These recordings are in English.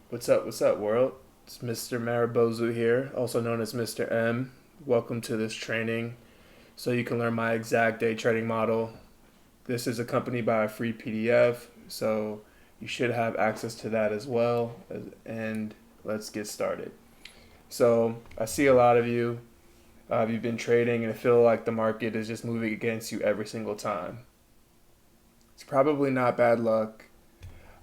What's up, world? It's Mr. Maribozu here, also known as Mr. M. Welcome to this training so you can learn my exact day trading model. This is accompanied by a free PDF, so you should have access to that as well. And let's get started. So, I see a lot of you, you've been trading and feel like the market is just moving against you every single time. It's probably not bad luck.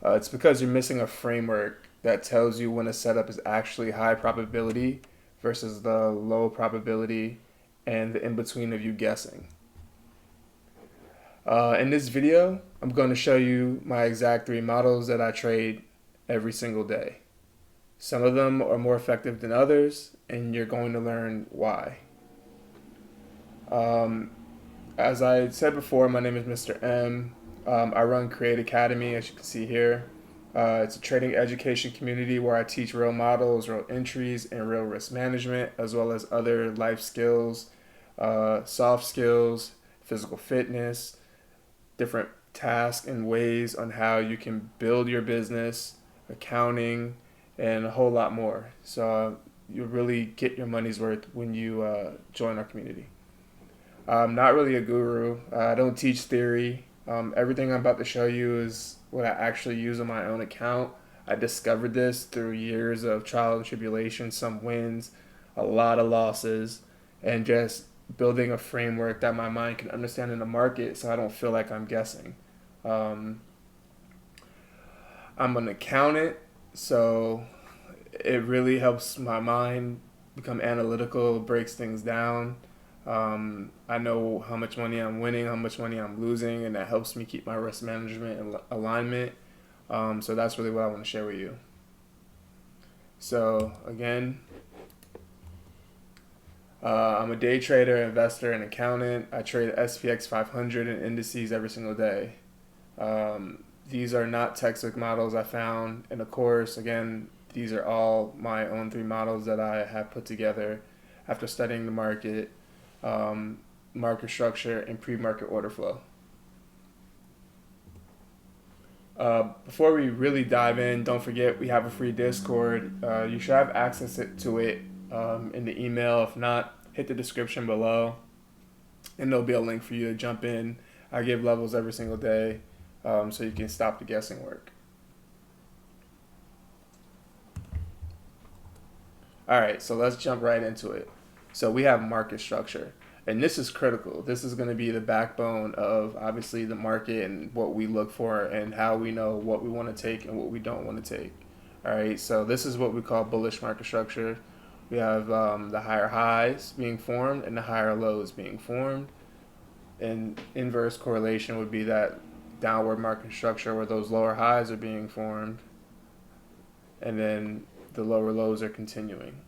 It's because you're missing a framework that tells you when a setup is actually high probability versus the low probability and the in between of you guessing. In this video, I'm going to show you my exact three models that I trade every single day. Some of them are more effective than others, and you're going to learn why. Um, as I said before, my name is Mr. M. I run Create Academy, as you can see here. It's a trading education community where I teach real models, real entries, and real risk management, as well as other life skills, soft skills, physical fitness, different tasks and ways on how you can build your business, accounting, and a whole lot more. So you really get your money's worth when you join our community. I'm not really a guru. I don't teach theory. Everything I'm about to show you is what I actually use on my own account. I discovered this through years of trial and tribulation, some wins, a lot of losses, and just building a framework that my mind can understand in the market so I don't feel like I'm guessing. Um, I'm an accountant, so it really helps my mind become analytical, breaks things down. I know how much money I'm winning, how much money I'm losing, and that helps me keep my risk management and alignment. So that's really what I want to share with you. So again, I'm a day trader, investor, and accountant. I trade SPX 500 and indices every single day. These are not textbook models I found in a course. Again, these are all my own three models that I have put together after studying the market, market structure, and pre-market order flow. Before we really dive in, don't forget we have a free Discord. You should have access to it in the email. If not, hit the description below, and there'll be a link for you to jump in. I give levels every single day, so you can stop the guessing work. All right, so let's jump right into it. So we have market structure, and this is critical. This is going to be the backbone of obviously the market and what we look for and how we know what we want to take and what we don't want to take. All right, so this is what we call bullish market structure. We have the higher highs being formed and the higher lows being formed. And inverse correlation would be that downward market structure where those lower highs are being formed and then the lower lows are continuing.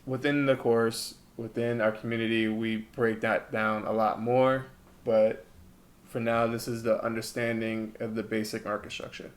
Within the course, within our community, we break that down a lot more, but for now, this is the understanding of the basic market structure.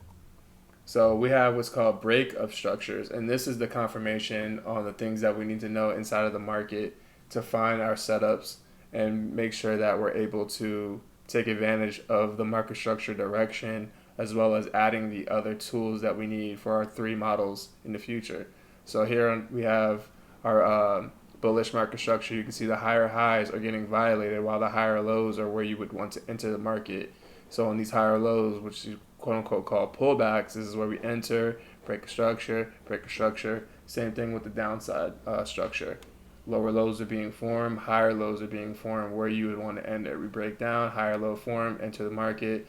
So we have what's called break of structures, and this is the confirmation on the things that we need to know inside of the market to find our setups and make sure that we're able to take advantage of the market structure direction as well as adding the other tools that we need for our three models in the future. So here we have our bullish market structure. You can see the higher highs are getting violated while the higher lows are where you would want to enter the market. So on these higher lows, which you quote unquote call pullbacks, this is where we enter, break a structure, break a structure. Same thing with the downside structure. Lower lows are being formed, higher lows are being formed where you would want to enter. We break down, higher low form, enter the market,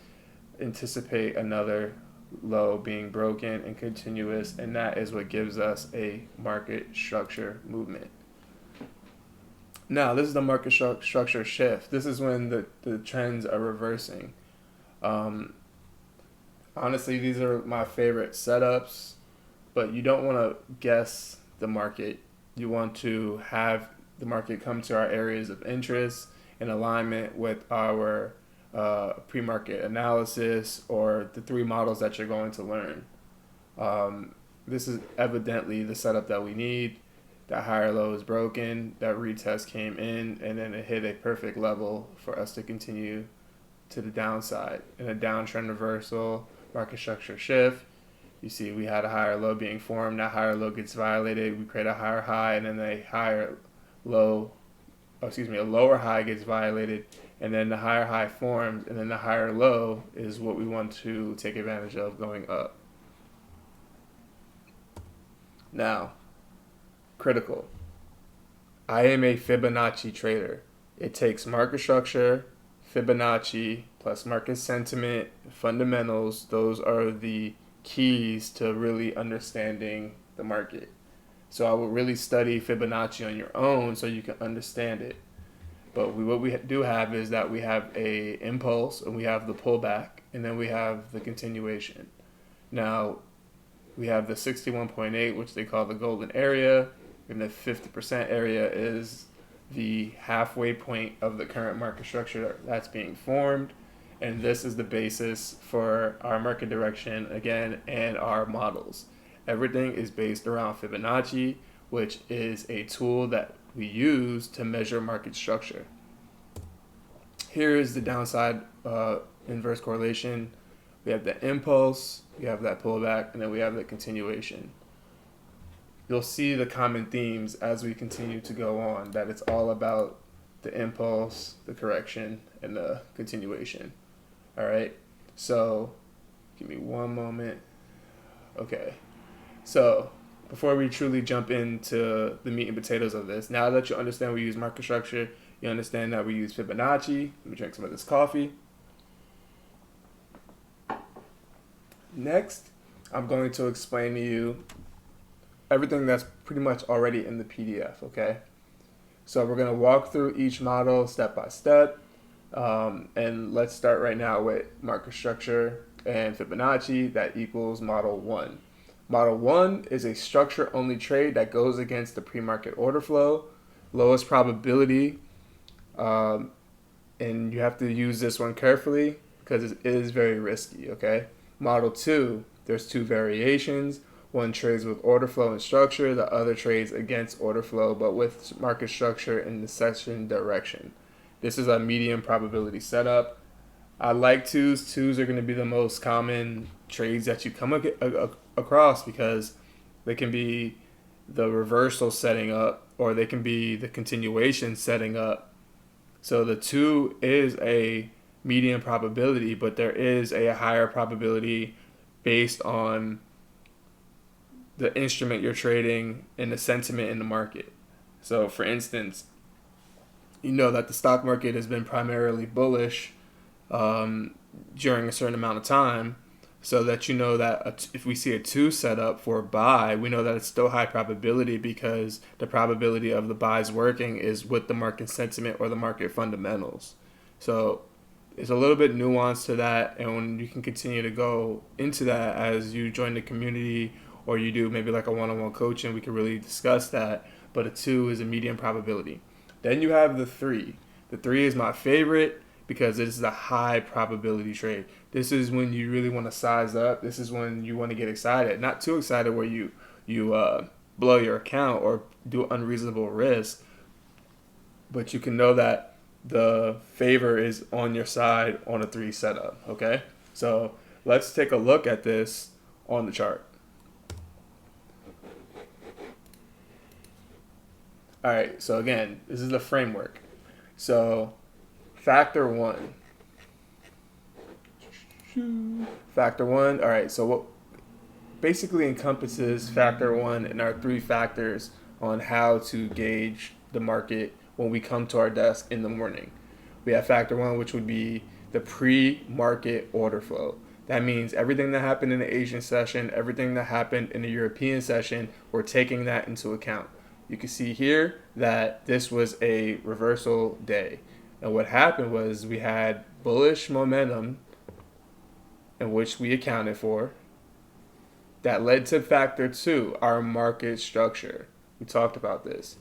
anticipate another low being broken and continuous, and that is what gives us a market structure movement. Now, this is the market structure shift. This is when the trends are reversing. Honestly, these are my favorite setups, but you don't want to guess the market. You want to have the market come to our areas of interest in alignment with our pre-market analysis or the three models that you're going to learn. This is evidently the setup that we need. That higher low is broken, that retest came in, and then it hit a perfect level for us to continue to the downside. In a downtrend reversal, market structure shift. You see we had a higher low being formed. That higher low gets violated. We create a higher high, and then a a lower high gets violated, and then the higher high forms, and then the higher low is what we want to take advantage of going up. Now, critical. I am a Fibonacci trader. It takes market structure, Fibonacci, plus market sentiment, fundamentals. Those are the keys to really understanding the market. So I would really study Fibonacci on your own so you can understand it. But what we do have is that we have a impulse, and we have the pullback, and then we have the continuation. Now, we have the 61.8, which they call the golden area, and the 50% area is the halfway point of the current market structure that's being formed. And this is the basis for our market direction, again, and our models. Everything is based around Fibonacci, which is a tool that we use to measure market structure. Here is the downside inverse correlation. We have the impulse, we have that pullback, and then we have the continuation. You'll see the common themes as we continue to go on, that it's all about the impulse, the correction, and the continuation. All right, so give me one moment. Okay, so before we truly jump into the meat and potatoes of this, now that you understand we use market structure, you understand that we use Fibonacci. Let me drink some of this coffee. Next, I'm going to explain to you everything that's pretty much already in the PDF, okay? So we're going to walk through each model step by step. And let's start right now with market structure and Fibonacci. That equals model 1. Model 1 is a structure-only trade that goes against the pre-market order flow, lowest probability, and you have to use this one carefully because it is very risky, okay? Model 2, there's two variations. One trades with order flow and structure, the other trades against order flow but with market structure in the session direction. This is a medium probability setup. I like twos. Twos are going to be the most common trades that you come across because they can be the reversal setting up or they can be the continuation setting up. So the 2 is a medium probability, but there is a higher probability based on the instrument you're trading and the sentiment in the market. So for instance, you know that the stock market has been primarily bullish during a certain amount of time, so that you know that if we see a 2 set up for a buy, we know that it's still high probability because the probability of the buys working is with the market sentiment or the market fundamentals. So there's a little bit nuance to that, and you can continue to go into that as you join the community or you do maybe like a one-on-one coaching. We can really discuss that, but a 2 is a medium probability. Then you have the 3. The 3 is my favorite because it is a high probability trade. This is when you really want to size up. This is when you want to get excited. Not too excited where you blow your account or do unreasonable risk, but you can know that the favor is on your side on a 3 setup, okay? So let's take a look at this on the chart. All right, so again, this is the framework. So factor 1. Factor 1, all right, so what basically encompasses factor 1 and our 3 factors on how to gauge the market when we come to our desk in the morning. We have factor 1, which would be the pre-market order flow. That means everything that happened in the Asian session, everything that happened in the European session, we're taking that into account. You can see here that this was a reversal day. And what happened was we had bullish momentum, in which we accounted for, that led to factor 2, our market structure. We talked about this.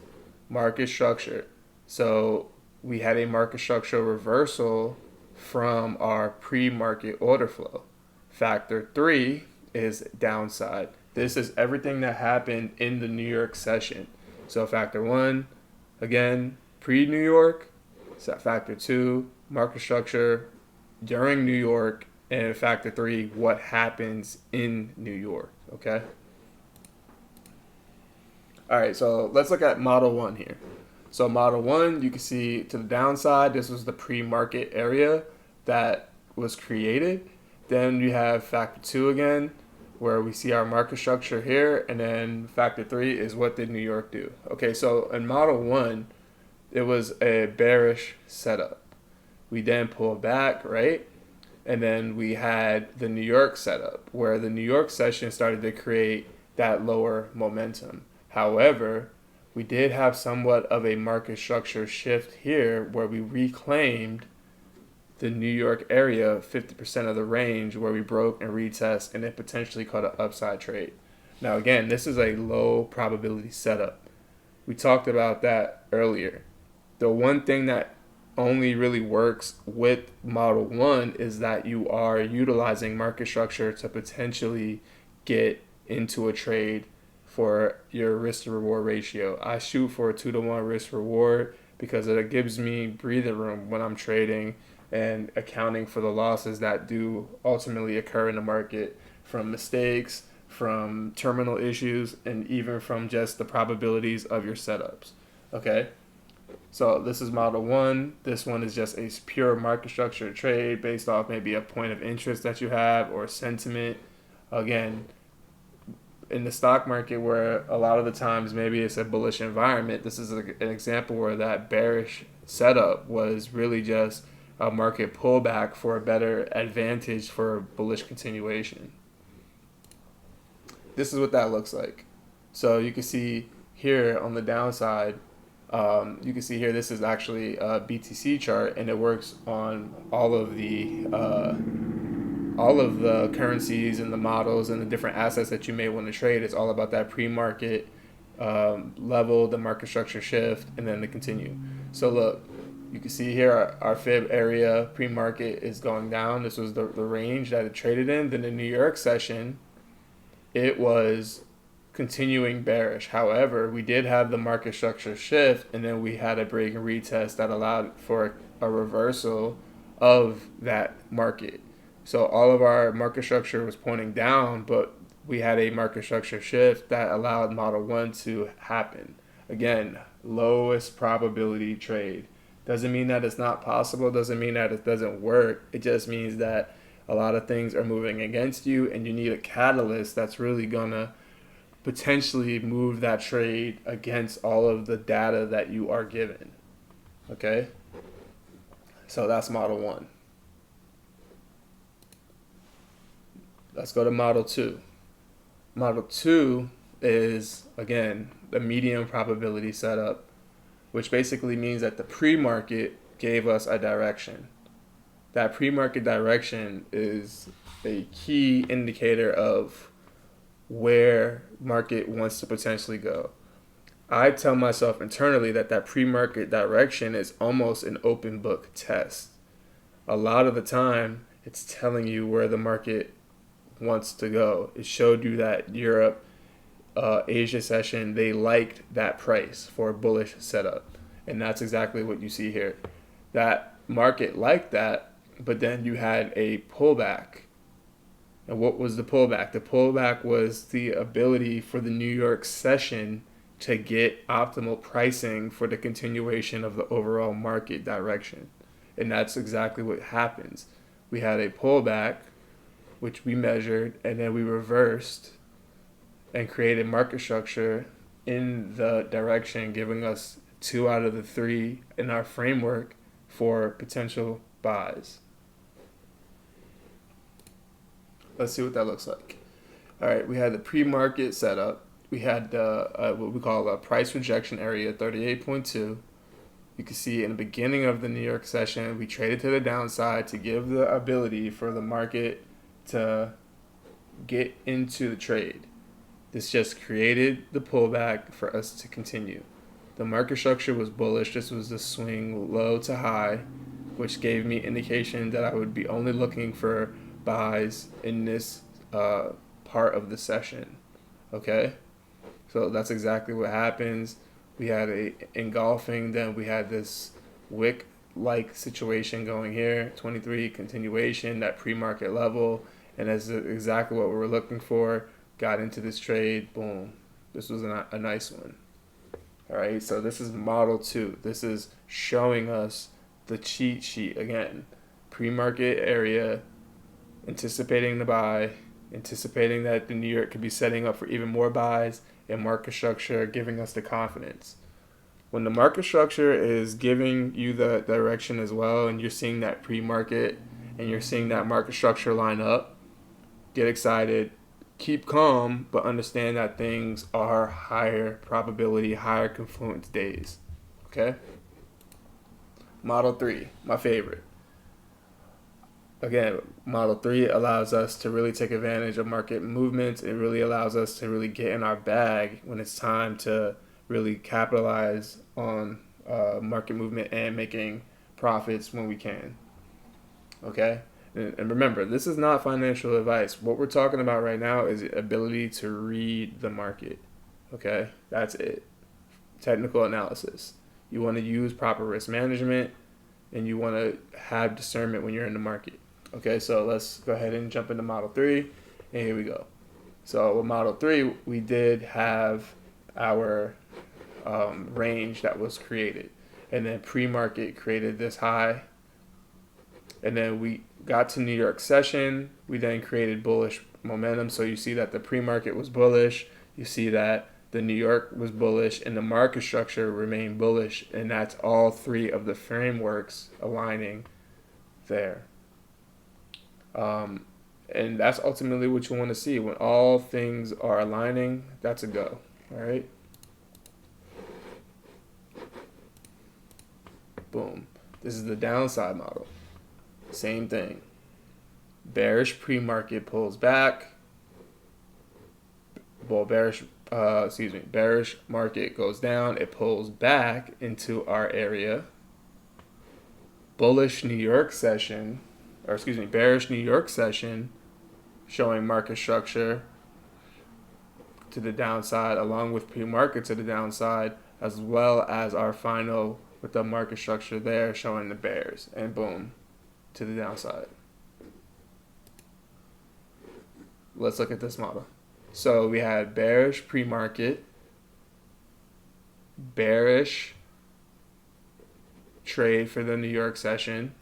Market structure. So we had a market structure reversal from our pre-market order flow. Factor 3 is downside. This is everything that happened in the New York session. So factor 1, again, pre-New York. So factor 2, market structure during New York. and factor 3, what happens in New York. Okay. All right, so let's look at model 1 here. So model 1, you can see to the downside, this was the pre-market area that was created. Then you have factor 2 again, where we see our market structure here, and then factor 3 is what did New York do. Okay, so in model 1, it was a bearish setup. We then pulled back, right? And then we had the New York setup, where the New York session started to create that lower momentum. However, we did have somewhat of a market structure shift here where we reclaimed the New York area, 50% of the range, where we broke and retest and then potentially caught an upside trade. Now, again, this is a low probability setup. We talked about that earlier. The one thing that only really works with model 1 is that you are utilizing market structure to potentially get into a trade for your risk to reward ratio. I shoot for a 2-to-1 risk reward because it gives me breathing room when I'm trading and accounting for the losses that do ultimately occur in the market from mistakes, from terminal issues, and even from just the probabilities of your setups. Okay? So this is model 1. This one is just a pure market structure trade based off maybe a point of interest that you have or sentiment. Again, in the stock market where a lot of the times maybe it's a bullish environment, this is an example where that bearish setup was really just a market pullback for a better advantage for bullish continuation. This is what that looks like. So you can see here on the downside, you can see here this is actually a BTC chart, and it works on all of the currencies and the models and the different assets that you may want to trade. It's all about that pre-market level, the market structure shift, and then the continue. So look, you can see here our fib area pre-market is going down. This was the range that it traded in. Then the New York session, it was continuing bearish. However, we did have the market structure shift, and then we had a break and retest that allowed for a reversal of that market. So all of our market structure was pointing down, but we had a market structure shift that allowed model 1 to happen. Again, lowest probability trade. Doesn't mean that it's not possible, doesn't mean that it doesn't work. It just means that a lot of things are moving against you, and you need a catalyst that's really gonna potentially move that trade against all of the data that you are given. Okay? So that's model 1. Let's go to model 2. Model 2 is, again, the medium probability setup, which basically means that the pre-market gave us a direction. That pre-market direction is a key indicator of where market wants to potentially go. I tell myself internally that pre-market direction is almost an open book test. A lot of the time, it's telling you where the market wants to go. It showed you that Europe, Asia session, they liked that price for a bullish setup. And that's exactly what you see here. That market liked that, but then you had a pullback. And what was the pullback? The pullback was the ability for the New York session to get optimal pricing for the continuation of the overall market direction. And that's exactly what happens. We had a pullback, which we measured, and then we reversed and created market structure in the direction, giving us 2 out of the 3 in our framework for potential buys. Let's see what that looks like. All right, we had the pre-market setup. We had what we call a price rejection area, 38.2. You can see in the beginning of the New York session, we traded to the downside to give the ability for the market to get into the trade. This just created the pullback for us to continue. The market structure was bullish. This was the swing low to high, which gave me indication that I would be only looking for buys in this part of the session. Okay? So that's exactly what happens. We had a engulfing, then we had this wick like situation going here. 23 continuation, that pre-market level, and that's exactly what we were looking for. Got into this trade, boom. This was a nice one. All right, so this is model 2. This is showing us the cheat sheet again. Pre-market area, anticipating the buy, anticipating that the New York could be setting up for even more buys, and market structure giving us the confidence. When the market structure is giving you the direction as well, and you're seeing that pre-market and you're seeing that market structure line up, get excited, keep calm, but understand that things are higher probability, higher confluence days. Okay? Model 3, my favorite. Again, Model 3 allows us to really take advantage of market movements. It really allows us to really get in our bag when it's time to really capitalize on market movement and making profits when we can. Okay? And remember, this is not financial advice. What we're talking about right now is the ability to read the market. Okay? That's it. Technical analysis. You want to use proper risk management, and you want to have discernment when you're in the market. Okay, so let's go ahead and jump into Model 3, and here we go. So with Model 3, we did have our range that was created, and then pre-market created this high, and then we got to New York session. We then created bullish momentum, so you see that the pre-market was bullish, you see that the New York was bullish, and the market structure remained bullish, and that's all 3 of the frameworks aligning there. And that's ultimately what you want to see. When all things are aligning, that's a go. All right. Boom. This is the downside model. Same thing. Bearish pre-market pulls back. Well, bearish market goes down. It pulls back into our area. Bearish New York session, showing market structure to the downside, along with pre-market to the downside, as well as our final with the market structure there showing the bears, and boom, to the downside. Let's look at this model. So we had bearish pre-market, bearish trade for the New York session,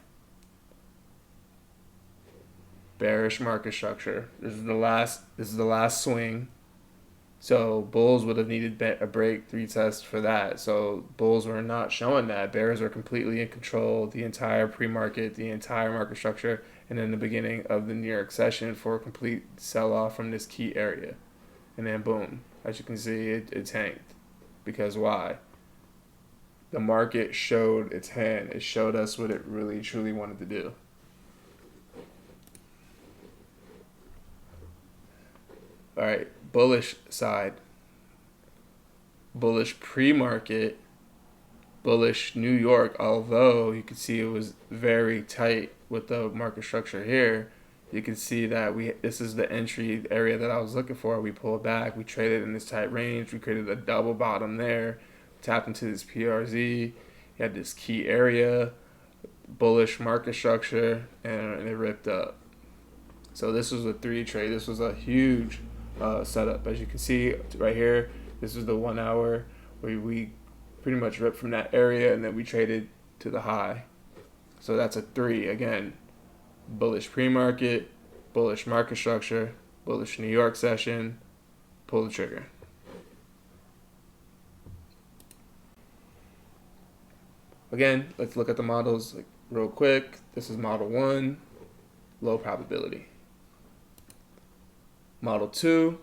bearish market structure. This is the last swing. So bulls would have needed a break retest for that. So bulls were not showing that. Bears are completely in control the entire pre-market, the entire market structure, and then the beginning of the New York session for a complete sell-off from this key area. And then boom, as you can see, it tanked. Because why? The market showed its hand. It showed us what it really, truly wanted to do. All right, bullish side. Bullish pre-market, bullish New York, although you can see it was very tight with the market structure here. You can see that this is the entry area that I was looking for. We pulled back, we traded in this tight range, we created a double bottom there, tapped into this PRZ, you had this key area, bullish market structure, and it ripped up. So this was a 3 trade. This was a huge setup. As you can see right here, this is the 1 hour where we pretty much ripped from that area, and then we traded to the high. So that's a 3 again. Bullish pre-market, bullish market structure, bullish New York session, pull the trigger. Again, let's look at the models real quick. This is model 1, low probability. Model 2,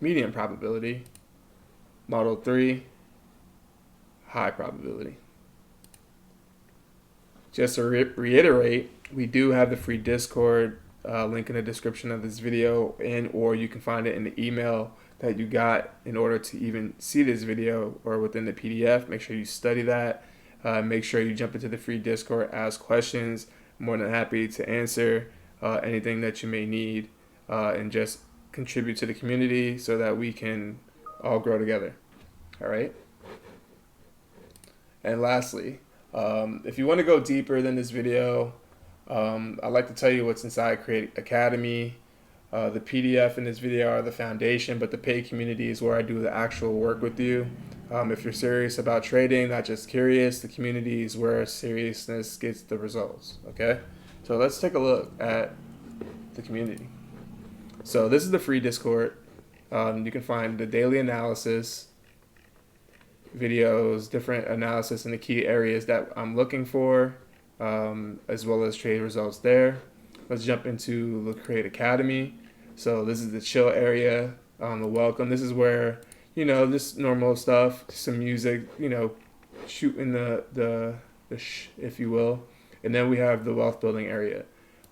medium probability. Model 3, high probability. Just to reiterate, we do have the free Discord link in the description of this video, or you can find it in the email that you got in order to even see this video, or within the PDF. Make sure you study that. Make sure you jump into the free Discord, ask questions. I'm more than happy to answer anything that you may need, and just contribute to the community so that we can all grow together. All right. And lastly, If you want to go deeper than this video, I'd like to tell you what's inside Create Academy. The PDF in this video are the foundation, but the paid community is where I do the actual work with you. If you're serious about trading, not just curious, the community is where seriousness gets the results. Okay, so let's take a look at the community. So this is the free Discord. You can find the daily analysis, videos, different analysis in the key areas that I'm looking for, as well as trade results there. Let's jump into the Create Academy. So this is the chill area, the welcome. This is where, just normal stuff, some music, shooting if you will. And then we have the wealth building area.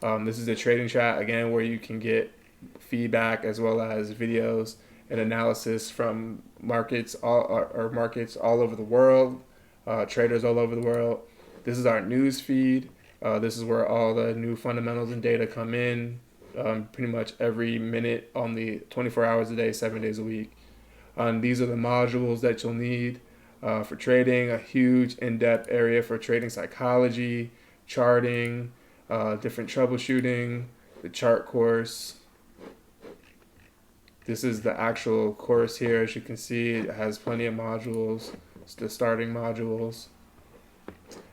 This is the trading chat, again, where you can get feedback as well as videos and analysis from markets all over the world, traders all over the world. This is our news feed. This is where all the new fundamentals and data come in, pretty much every minute on the 24 hours a day, 7 days a week. These are the modules that you'll need for trading, a huge in-depth area for trading psychology, charting, different troubleshooting, the chart course. This is the actual course here. As you can see, it has plenty of modules. It's the starting modules.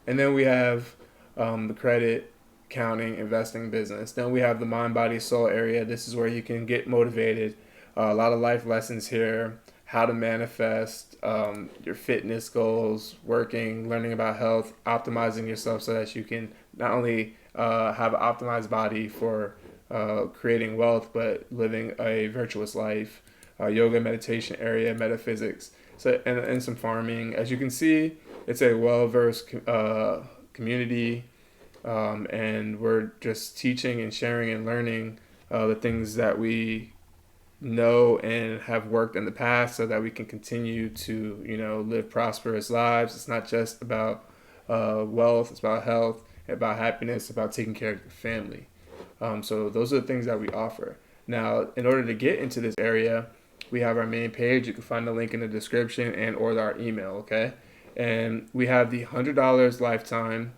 And then we have the credit, accounting, investing, business. Then we have the mind, body, soul area. This is where you can get motivated. A lot of life lessons here. How to manifest your fitness goals, working, learning about health, optimizing yourself so that you can not only have an optimized body for creating wealth, but living a virtuous life. Yoga, meditation area, metaphysics, and some farming. As you can see, it's a well-versed community, and we're just teaching and sharing and learning the things that we know and have worked in the past, so that we can continue to live prosperous lives. It's not just about wealth; it's about health, about happiness, about taking care of your family. So those are the things that we offer. Now, in order to get into this area, we have our main page. You can find the link in the description and or our email, okay? And we have the $100 lifetime.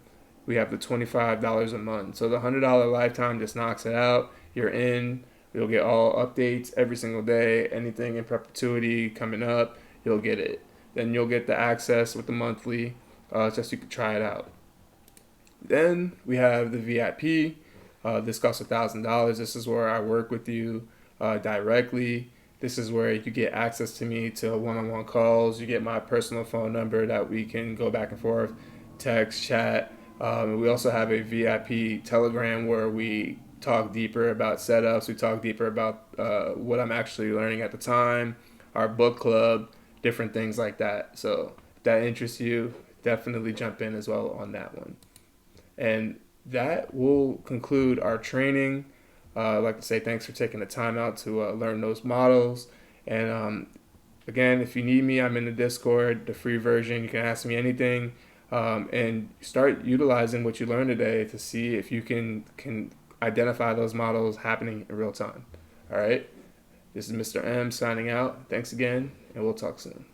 We have the $25 a month. So the $100 lifetime just knocks it out. You're in. You'll get all updates every single day. Anything in perpetuity coming up, you'll get it. Then you'll get the access with the monthly, just so you can try it out. Then we have the VIP. This costs $1,000. This is where I work with you directly. This is where you get access to me to one-on-one calls. You get my personal phone number that we can go back and forth, text, chat. We also have a VIP Telegram where we talk deeper about setups. We talk deeper about what I'm actually learning at the time, our book club, different things like that. So if that interests you, definitely jump in as well on that one. And that will conclude our training. I'd like to say thanks for taking the time out to learn those models. And again, if you need me, I'm in the Discord, the free version. You can ask me anything, and start utilizing what you learned today to see if you can identify those models happening in real time. All right. This is Mr. M signing out. Thanks again, and we'll talk soon.